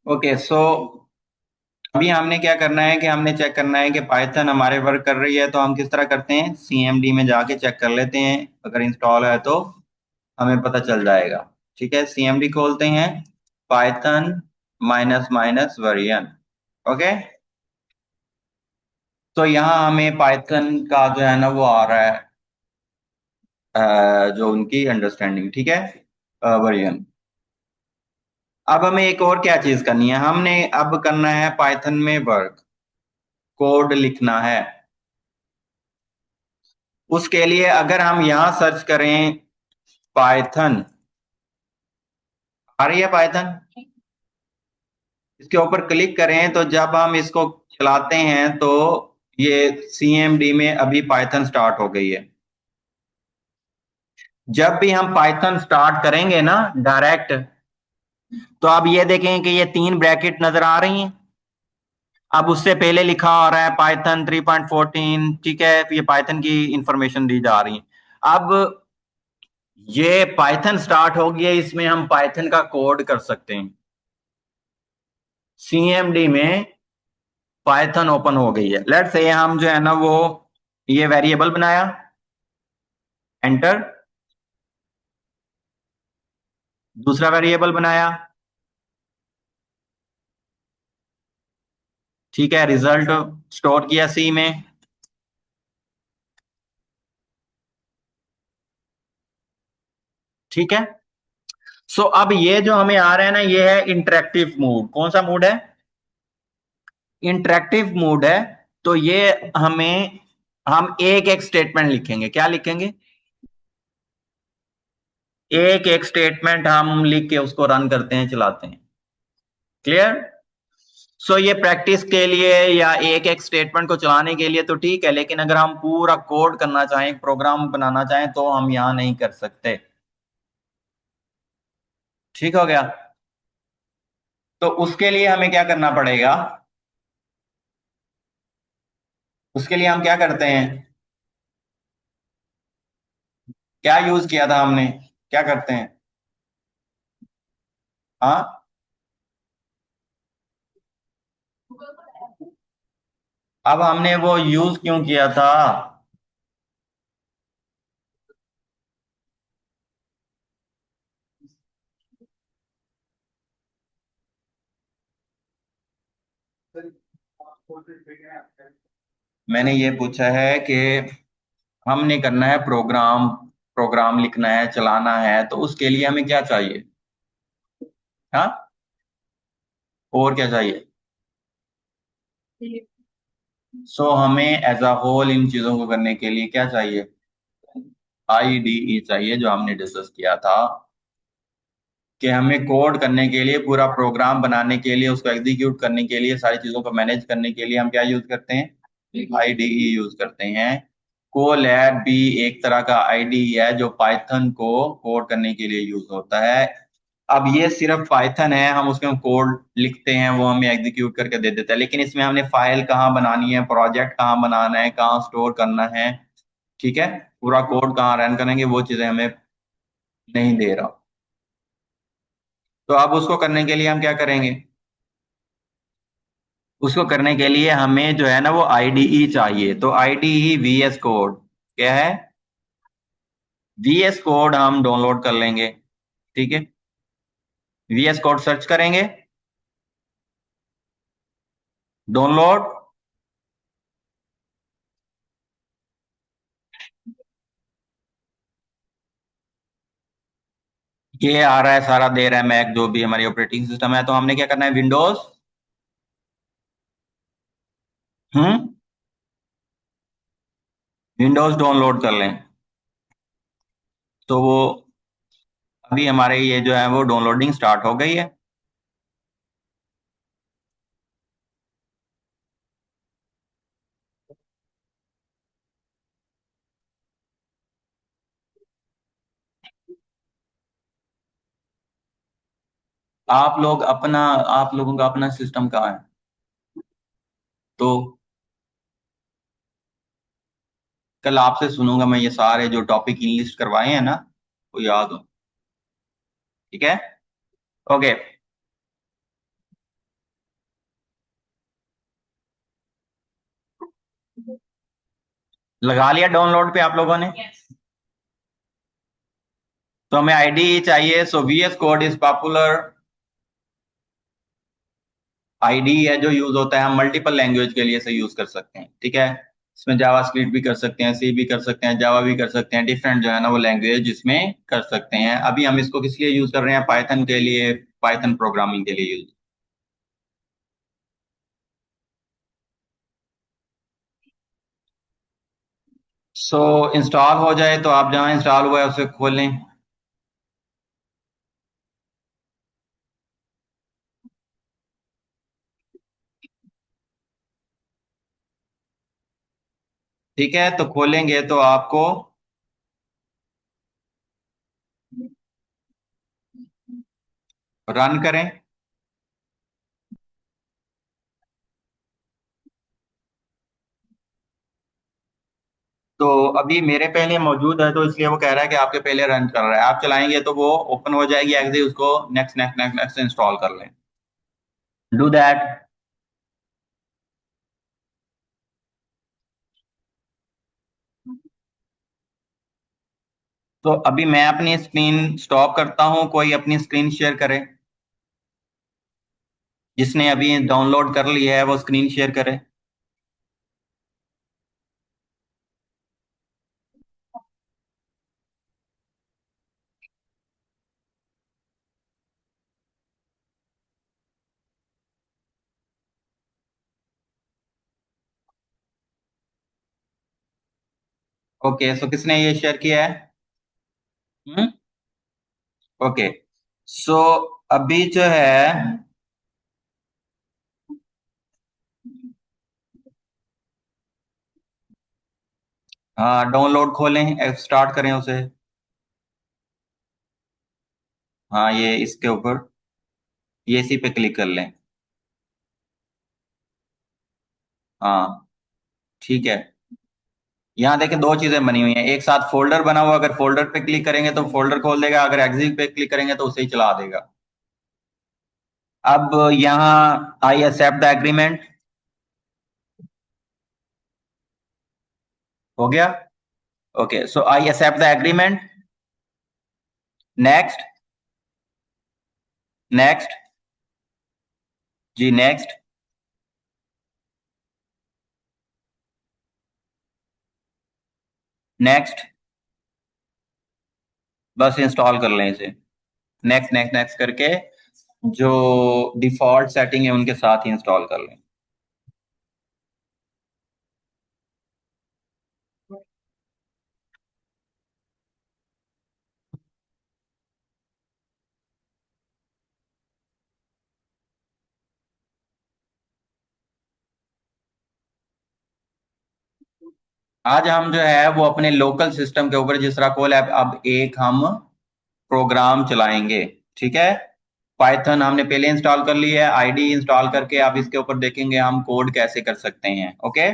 Okay so अभी हमने क्या करना है कि हमने चेक करना है कि पाइथन हमारे वर्क कर रही है। तो हम किस तरह करते हैं, सीएमडी में जाके चेक कर लेते हैं, अगर इंस्टॉल है तो हमें पता चल जाएगा। ठीक है, सीएमडी खोलते हैं, Python minus minus version. Okay, तो यहाँ हमें पाइथन का जो है ना वो आ रहा है, जो उनकी अंडरस्टैंडिंग, ठीक है, वर्जन। अब हमें एक और क्या चीज करनी है, हमने अब करना है पाइथन में वर्क, कोड लिखना है। उसके लिए अगर हम यहाँ सर्च करें पाइथन, आ रही है पाइथन, इसके ऊपर क्लिक करें तो जब हम इसको चलाते हैं तो ये सीएमडी में अभी पाइथन स्टार्ट हो गई है। जब भी हम पाइथन स्टार्ट करेंगे ना डायरेक्ट, तो आप ये देखें कि ये 3 ब्रैकेट नजर आ रही हैं। अब उससे पहले लिखा आ रहा है पाइथन 3.14, ठीक है, ये पाइथन की इंफॉर्मेशन दी जा रही है। अब ये पाइथन स्टार्ट हो गया, इसमें हम पाइथन का कोड कर सकते हैं। सीएमडी में पाइथन ओपन हो गई है। लेट्स से हम जो है ना वो ये वेरिएबल बनाया, एंटर, दूसरा वेरिएबल बनाया, ठीक है, रिजल्ट स्टोर किया सी में, ठीक है। सो अब ये जो हमें आ रहा है ना, ये है इंटरेक्टिव मोड। कौन सा मोड है, इंटरेक्टिव मोड है। तो ये हमें, हम एक एक स्टेटमेंट लिखेंगे। क्या लिखेंगे, एक एक स्टेटमेंट हम लिख के उसको रन करते हैं, चलाते हैं। क्लियर। सो ये प्रैक्टिस के लिए या एक एक स्टेटमेंट को चलाने के लिए तो ठीक है, लेकिन अगर हम पूरा कोड करना चाहें, प्रोग्राम बनाना चाहें, तो हम यहां नहीं कर सकते। ठीक हो गया। तो उसके लिए हमें क्या करना पड़ेगा, उसके लिए हम क्या करते हैं, क्या यूज किया था हमने, क्या करते हैं, हाँ, अब हमने वो यूज क्यों किया था। मैंने ये पूछा है कि हमने करना है प्रोग्राम, प्रोग्राम लिखना है, चलाना है, तो उसके लिए हमें क्या चाहिए, हाँ, और क्या चाहिए। सो हमें एज अ होल इन चीजों को करने के लिए क्या चाहिए, आईडीई चाहिए, जो हमने डिस्कस किया था कि हमें कोड करने के लिए, पूरा प्रोग्राम बनाने के लिए, उसको एग्जीक्यूट करने के लिए, सारी चीजों को मैनेज करने के लिए हम क्या यूज करते हैं, आईडीई यूज करते हैं। कोलैब भी एक तरह का आईडीई है जो पाइथन को कोड करने के लिए यूज होता है। अब ये सिर्फ पाइथन है, हम उसमें कोड लिखते हैं, वो हमें एग्जीक्यूट करके दे देता है, लेकिन इसमें हमने फाइल कहाँ बनानी है, प्रोजेक्ट कहाँ बनाना है, कहाँ स्टोर करना है, ठीक है, पूरा कोड कहाँ रन करेंगे, वो चीजें हमें नहीं दे रहा। तो अब उसको करने के लिए हम क्या करेंगे, उसको करने के लिए हमें जो है ना वो आईडीई चाहिए। तो आईडीई वीएस कोड क्या है, वीएस कोड हम डाउनलोड कर लेंगे, ठीक है। वीएस कोड सर्च करेंगे, डाउनलोड, ये आ रहा है, सारा दे रहा है मैक, जो भी हमारी ऑपरेटिंग सिस्टम है। तो हमने क्या करना है, विंडोज, हम्म, विंडोज डाउनलोड कर लें। तो वो अभी हमारे ये जो है वो डाउनलोडिंग स्टार्ट हो गई है। आप लोग अपना, आप लोगों का अपना सिस्टम कहाँ है, तो कल आपसे सुनूंगा मैं ये सारे जो टॉपिक लिस्ट करवाए हैं ना, वो याद हो, ठीक है। ओके, लगा लिया डाउनलोड पे आप लोगों ने? तो हमें आईडी चाहिए। So VS code is popular ID है जो यूज होता है, हम मल्टीपल लैंग्वेज के लिए इसे यूज कर सकते हैं। ठीक है, इसमें जावा स्क्रिप्ट भी कर सकते हैं, सी भी कर सकते हैं, जावा भी कर सकते हैं, डिफरेंट जो है ना वो लैंग्वेज इसमें कर सकते हैं। अभी हम इसको किस लिए यूज कर रहे हैं? पाइथन के लिए, पाइथन प्रोग्रामिंग के लिए यूज। सो इंस्टॉल हो जाए तो आप जहां इंस्टॉल हुआ है उसे खोलें। ठीक है, तो खोलेंगे तो आपको रन करें। तो अभी मेरे पहले मौजूद है तो इसलिए वो कह रहा है कि आपके पहले रन कर रहा है। आप चलाएंगे तो वो ओपन हो जाएगी एग्जिट, उसको next next next next install कर लें। Do that. तो अभी मैं अपनी स्क्रीन स्टॉप करता हूँ, कोई अपनी स्क्रीन शेयर करे। जिसने अभी डाउनलोड कर लिया है वो स्क्रीन शेयर करे। ओके, सो किसने ये शेयर किया है? हम्म। ओके, सो अभी जो है, हाँ डाउनलोड खोलें, स्टार्ट करें उसे। हाँ ये इसके ऊपर, ये इसी पे क्लिक कर लें। हाँ ठीक है। यहाँ देखें दो चीजें बनी हुई हैं, एक साथ फोल्डर बना हुआ, अगर फोल्डर पे क्लिक करेंगे तो फोल्डर खोल देगा, अगर एग्जिट पे क्लिक करेंगे तो उसे ही चला देगा। अब यहाँ आई एक्सेप्ट द एग्रीमेंट हो गया। Okay, so I accept the agreement. Next. Next. जी नेक्स्ट। नेक्स्ट। बस इंस्टॉल कर लें इसे। नेक्स्ट नेक्स्ट नेक्स्ट करके जो डिफॉल्ट सेटिंग है उनके साथ ही इंस्टॉल कर लें। आज हम जो है वो अपने लोकल सिस्टम के ऊपर जिस तरह कोल ऐप, अब एक हम प्रोग्राम चलाएंगे। ठीक है, पाइथन हमने पहले इंस्टॉल कर ली है, आईडी इंस्टॉल करके अब इसके ऊपर देखेंगे हम कोड कैसे कर सकते हैं। ओके,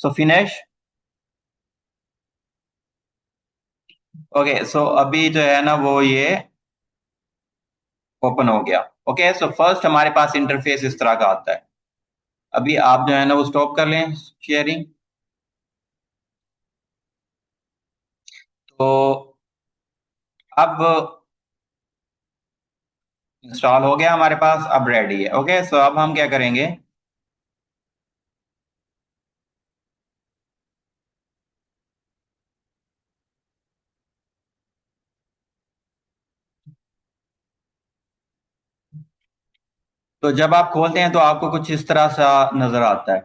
सो फिनिश। ओके, सो अभी जो है ना वो ये ओपन हो गया। ओके, सो फर्स्ट हमारे पास इंटरफेस इस तरह का आता है। अभी आप जो है ना वो स्टॉप कर लें शेयरिंग। तो अब इंस्टॉल हो गया हमारे पास, अब रेडी है। ओके, सो अब हम क्या करेंगे? तो जब आप खोलते हैं तो आपको कुछ इस तरह सा नजर आता है।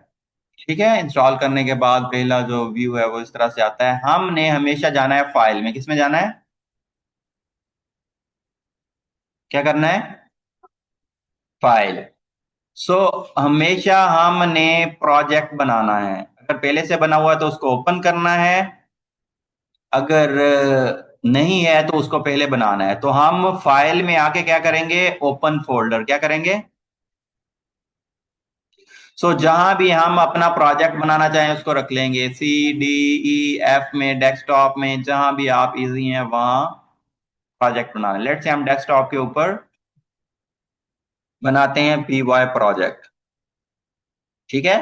ठीक है, इंस्टॉल करने के बाद पहला जो व्यू है वो इस तरह से आता है। हमने हमेशा जाना है फाइल में, किसमें जाना है? क्या करना है? फाइल। सो हमेशा हमने प्रोजेक्ट बनाना है, अगर पहले से बना हुआ है तो उसको ओपन करना है, अगर नहीं है तो उसको पहले बनाना है। तो हम फाइल में आके क्या करेंगे? ओपन फोल्डर, क्या करेंगे? जहां भी हम अपना प्रोजेक्ट बनाना चाहें उसको रख लेंगे, C D E F में, डेस्कटॉप में, जहां भी आप इजी हैं वहां प्रोजेक्ट बनाना। लेट्स से हम डेस्कटॉप के ऊपर बनाते हैं PY प्रोजेक्ट। ठीक है,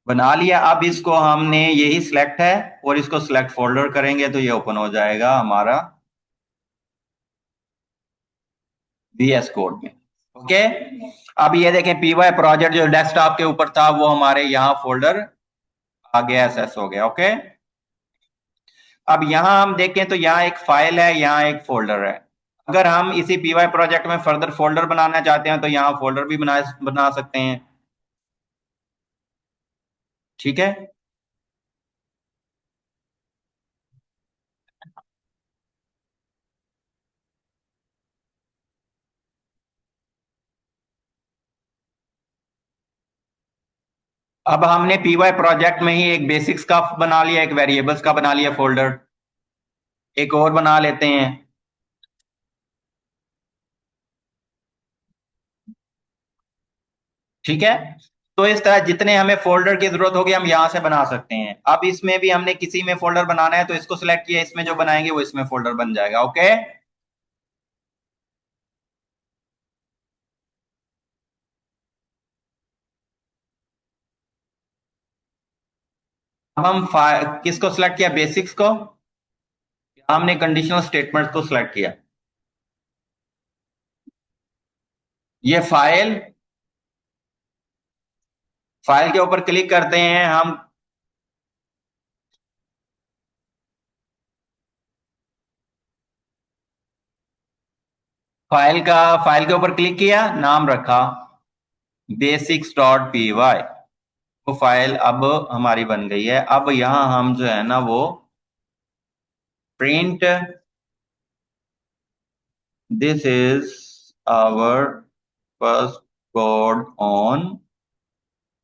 बना लिया। अब इसको हमने, यही सिलेक्ट है और इसको सिलेक्ट फोल्डर करेंगे तो ये ओपन हो जाएगा हमारा VS कोड में। ओके, अब ये देखें PY प्रोजेक्ट जो डेस्कटॉप के ऊपर था वो हमारे यहाँ फोल्डर आ गया, एसएस हो गया। ओके, अब यहाँ हम देखें तो यहाँ एक फाइल है, यहाँ एक फोल्डर है। अगर हम इसी PY प्रोजेक्ट में फर्दर फोल्डर बनाना चाहते हैं तो यहाँ फोल्डर भी बना सकते हैं। ठीक है, अब हमने PY प्रोजेक्ट में ही एक बेसिक्स का बना लिया, एक वेरिएबल्स का बना लिया फोल्डर। एक और बना लेते हैं। ठीक है, तो इस तरह जितने हमें फोल्डर की जरूरत होगी हम यहां से बना सकते हैं। अब इसमें भी हमने किसी में फोल्डर बनाना है तो इसको सिलेक्ट किया, इसमें जो बनाएंगे वो इसमें फोल्डर बन जाएगा। ओके, अब हम किसको सिलेक्ट किया, बेसिक्स को। हमने कंडीशनल स्टेटमेंट्स को सिलेक्ट किया। ये फाइल, फाइल के ऊपर क्लिक करते हैं हम। फाइल के ऊपर क्लिक किया, नाम रखा basics.py। वो फाइल अब हमारी बन गई है। अब यहां हम जो है ना वो print this is our first code on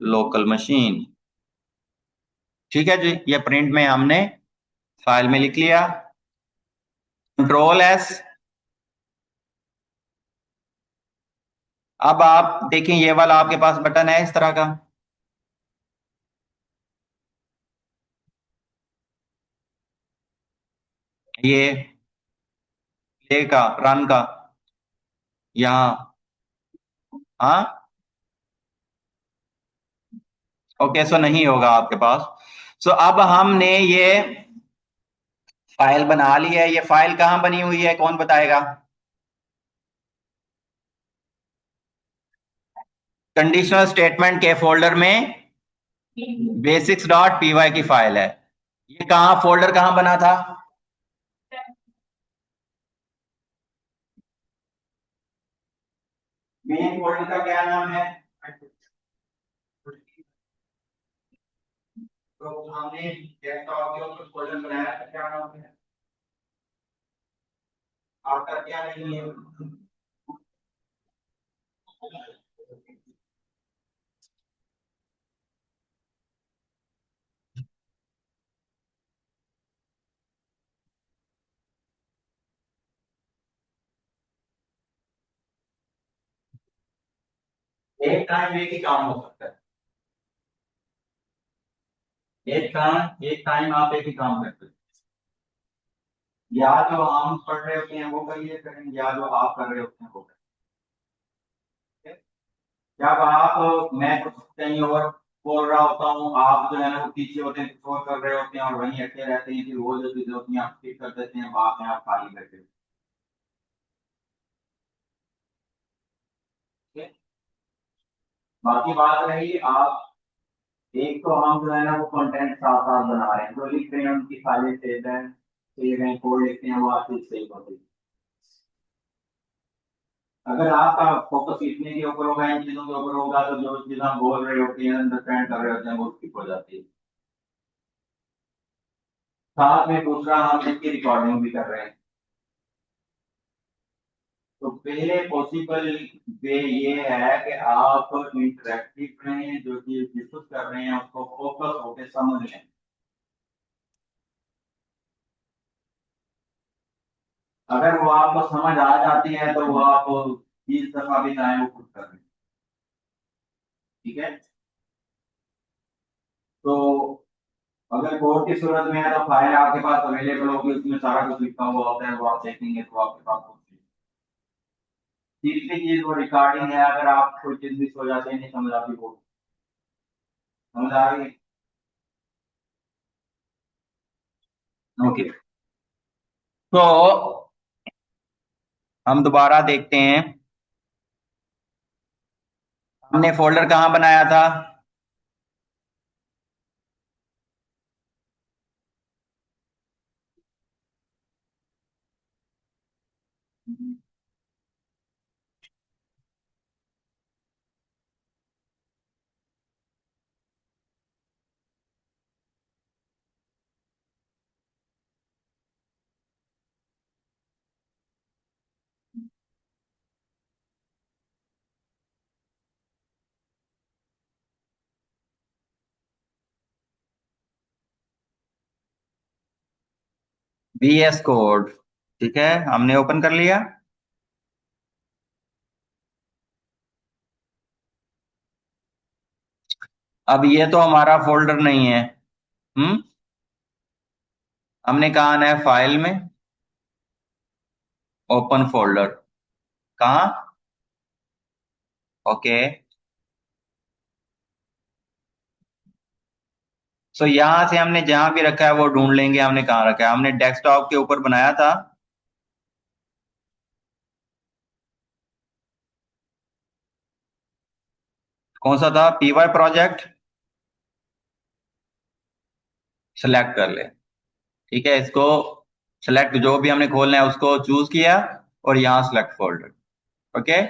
local machine. ठीक है जी, ये प्रिंट में हमने फाइल में लिख लिया। Control S. अब आप देखें ये वाला आपके पास बटन है इस तरह का। ये प्ले का, रन का, यहाँ। हाँ, ओके, सो नहीं होगा आपके पास। सो अब हमने ये फाइल बना ली है। ये फाइल कहाँ बनी हुई है, कौन बताएगा। कंडीशनल स्टेटमेंट के फोल्डर में basics.py की फाइल है। ये कहाँ, फोल्डर कहाँ बना था। मेन फोल्डर का क्या नाम है। तो हमने डेस्कटॉप के ऊपर फोल्डर बनाया था, क्या नाम है। आपका क्या नहीं है। एक टाइम एक ही काम हो सकता है। एक टाइम आप एक ही काम करते हैं। या जो हम पढ़ रहे होते हैं वो करिए करें, या जो आप कर रहे होते हैं वो करें। जब आप, मैं कुछ कहीं और बोल रहा होता हूँ, आप जो है ना वो पीछे होते हैं, कुछ और कर रहे होते हैं और वहीं अटके रहते हैं, फिर वो जो चीजें होती हैं आप ठीक कर देते हैं, बाद में आप खाली करते हैं। ठीक है? बाकी बात रही, आप एक तो हम जो है ना वो कंटेंट साथ साथ बना रहे हैं, जो लिख रहे हैं उनकी फाइलें सेव हैं, कोड लिखते हैं वो आपकी सेव होती है। अगर आपका फोकस लिखने के ऊपर होगा, इन चीजों के ऊपर होगा, तो जो चीज हम बोल रहे होते हैं, अंडरस्टैंड कर रहे होते हैं, वो स्किप हो जाती है। साथ में दूसरा हम इसकी रिकॉर्डिंग भी कर रहे हैं। तो पहले पॉसिबल वे ये है कि आप इंटरेक्टिव रहें, जो चीज डिस्कस कर रहे हैं उसको फोकस होकर समझ लें। अगर वो आपको समझ आ जाती है तो वो आप 20 दफा भी चाहें वो खुद कर लें। ठीक है, तो अगर कोड की सूरत में है तो फाइल आपके पास अवेलेबल होगी, उसमें सारा कुछ लिखा हुआ होता है, वो आप देखेंगे तो आपके पास होगी। तीसरी चीज वो रिकॉर्डिंग है, अगर आप कोई चीज मिस हो जाती है, नहीं समझ आती वो समझ आ रही है? ओके। तो हम दोबारा देखते हैं, हमने फोल्डर कहाँ बनाया था? VS code. ठीक है, हमने ओपन कर लिया। अब ये तो हमारा फोल्डर नहीं है। हम्म। हमने कहा आना है फाइल में, ओपन फोल्डर। कहाँ? ओके। सो यहां से हमने जहां भी रखा है वो ढूंढ लेंगे, हमने कहाँ रखा है। हमने डेस्कटॉप के ऊपर बनाया था। कौन सा था? PY project. सेलेक्ट कर ले। ठीक है, इसको सेलेक्ट, जो भी हमने खोलना है उसको चूज किया, और यहाँ सेलेक्ट फोल्डर। ओके।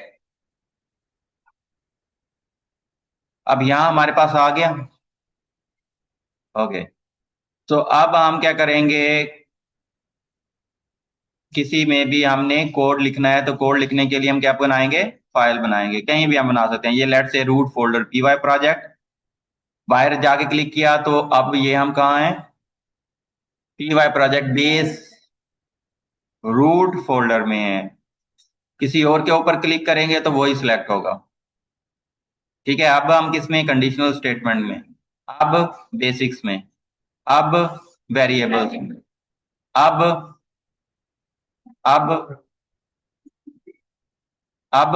अब यहाँ हमारे पास आ गया। ओके। तो अब हम क्या करेंगे, किसी में भी हमने कोड लिखना है तो कोड लिखने के लिए हम क्या बनाएंगे? फाइल बनाएंगे। कहीं भी हम बना सकते हैं। ये लेट से रूट फोल्डर PY प्रोजेक्ट। बाहर जाके क्लिक किया तो अब ये हम कहाँ हैं? PY project base root folder में है। किसी और के ऊपर क्लिक करेंगे तो वही सिलेक्ट होगा। ठीक है, अब हम किस में? कंडीशनल स्टेटमेंट में। अब बेसिक्स में। अब वेरिएबल्स में। अब अब अब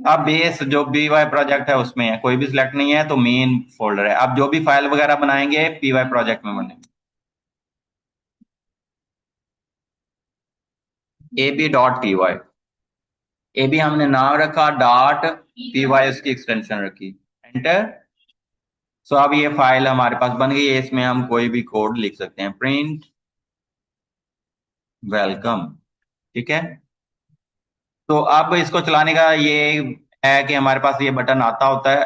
अब बेस जो BY प्रोजेक्ट है उसमें है, कोई भी सिलेक्ट नहीं है तो मेन फोल्डर है। अब जो भी फाइल वगैरह बनाएंगे PY प्रोजेक्ट में बनेंगे। AB.py। ए बी हमने नाम रखा, डॉट PY उसकी एक्सटेंशन रखी। एंटर। सो अब ये फाइल हमारे पास बन गई है, इसमें हम कोई भी कोड लिख सकते हैं। Print welcome. ठीक है। तो अब इसको चलाने का ये है कि हमारे पास ये बटन आता होता है।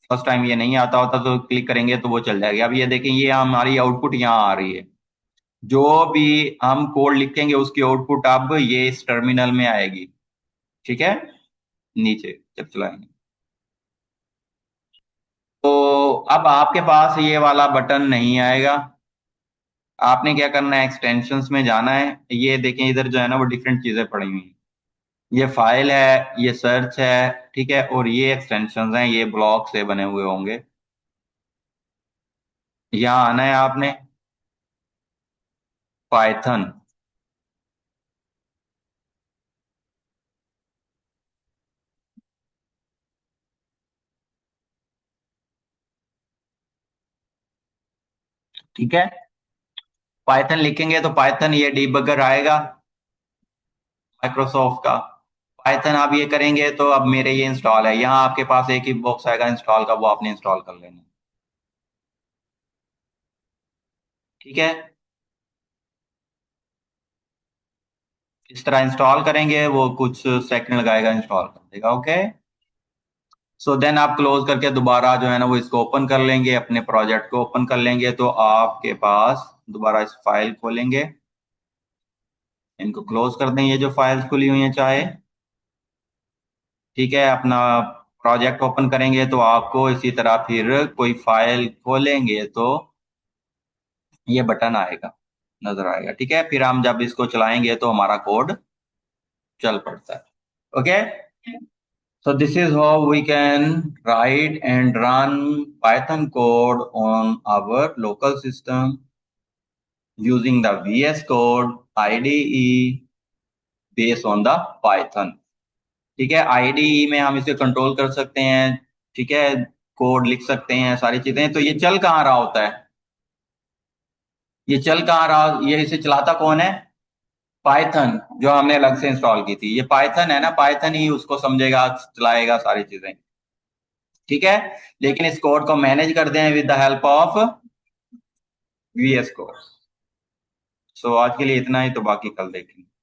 फर्स्ट टाइम ये नहीं आता होता तो क्लिक करेंगे तो वो चल जाएगी। अब ये देखें, ये हमारी आउटपुट यहाँ आ रही है। जो भी हम कोड लिखेंगे उसकी आउटपुट अब ये इस टर्मिनल में आएगी। ठीक है, नीचे जब चलाएंगे। तो अब आपके पास ये वाला बटन नहीं आएगा। आपने क्या करना है? एक्सटेंशंस में जाना है। ये देखें, इधर जो है ना वो डिफरेंट चीजें पड़ी हुई हैं। ये फाइल है, ये सर्च है, ठीक है, और ये एक्सटेंशंस हैं, ये ब्लॉक से बने हुए होंगे। यहाँ आना है आपने, पाइथन। ठीक है, पाइथन लिखेंगे तो पाइथन ये डीबगर आएगा माइक्रोसॉफ्ट का। पाइथन आप ये करेंगे तो अब मेरे ये इंस्टॉल है, यहाँ आपके पास एक ही बॉक्स आएगा इंस्टॉल का, वो आपने इंस्टॉल कर लेना। ठीक है, इस तरह इंस्टॉल करेंगे, वो कुछ सेकंड लगाएगा, इंस्टॉल कर देगा। ओके। सो देन आप क्लोज करके दोबारा जो है ना वो इसको ओपन कर लेंगे, अपने प्रोजेक्ट को ओपन कर लेंगे तो आपके पास दोबारा इस फाइल खोलेंगे। इनको क्लोज कर दें, ये जो फाइल्स खुली हुई हैं चाहे। ठीक है, अपना प्रोजेक्ट ओपन करेंगे तो आपको इसी तरह फिर कोई फाइल खोलेंगे तो ये बटन आएगा, नजर आएगा। ठीक है, फिर हम जब इसको चलाएंगे तो हमारा कोड चल पड़ता है। Okay. So this is how we can write and run Python code on our local system using the VS Code IDE based on the Python। ठीक है, IDE में हम इसे कंट्रोल कर सकते हैं। ठीक है, कोड लिख सकते हैं, सारी चीजें। तो ये चल कहाँ रहा होता है, ये चल कहाँ रहा, ये इसे चलाता कौन है? पाइथन, जो हमने अलग से इंस्टॉल की थी। ये पाइथन है ना, पाइथन ही उसको समझेगा, चलाएगा सारी चीजें। ठीक है। लेकिन इस कोड को मैनेज कर दें with the help of VS कोड। सो आज के लिए इतना ही, तो बाकी कल देखेंगे।